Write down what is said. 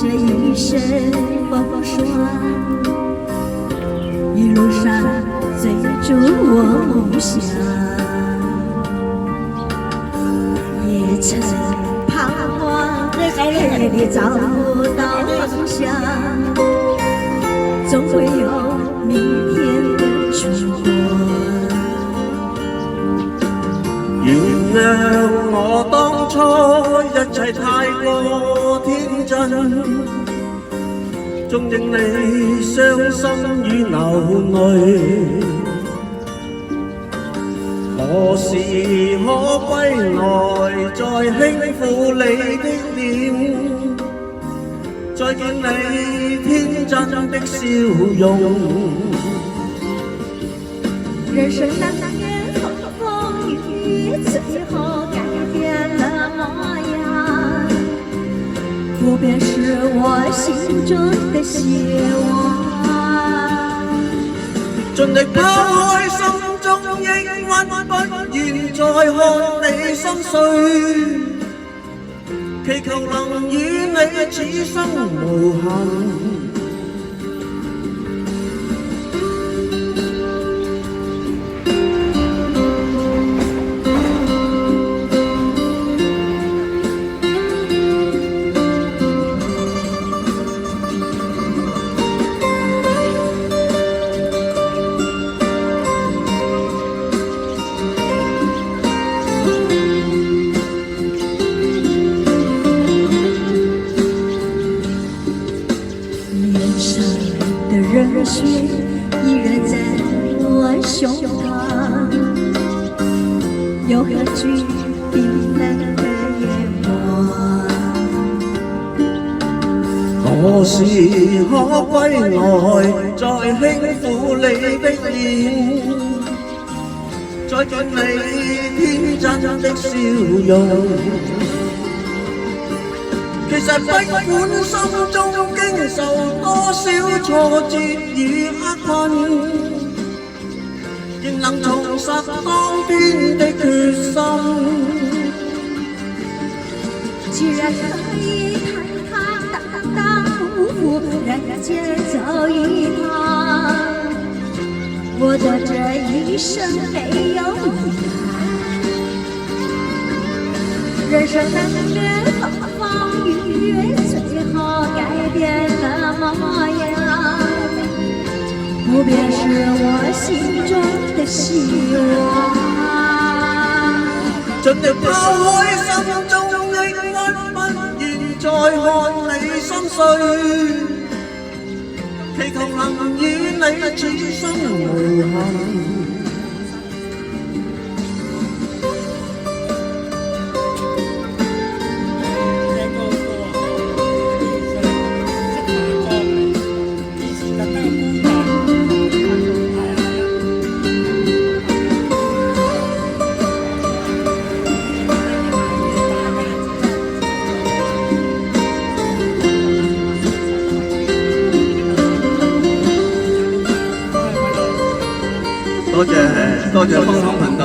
这一身风霜，一路上追逐我梦想，也曾彷徨，黑的找不到方向，总会有明天的曙光。原諒我當初一切太過天真，縱令你傷心與流淚。何時可歸來，再輕撫你的臉，再見你天真的笑容。人生難免風風雨雨，最後改變了模樣，不變是我心中的希望。盡力拋開心中抑鬱，不願再看你心碎，祈求能與你此生無憾。热血依然在我胸膛，又何惧冰冷的夜光？何時可歸來，再輕撫你的臉，再見你天真的笑容。其實不管心中經受多少挫折與厄困，仍能重拾當天的決心。既然可以坦坦蕩蕩不負人間走一趟，我的這一生沒有遺憾。人生難免風風雨雨，最後改變了模樣，不變是我心中的希望。盡力拋開心中抑鬱，不願再看你心碎，祈求能與你此生無憾。多謝方康文。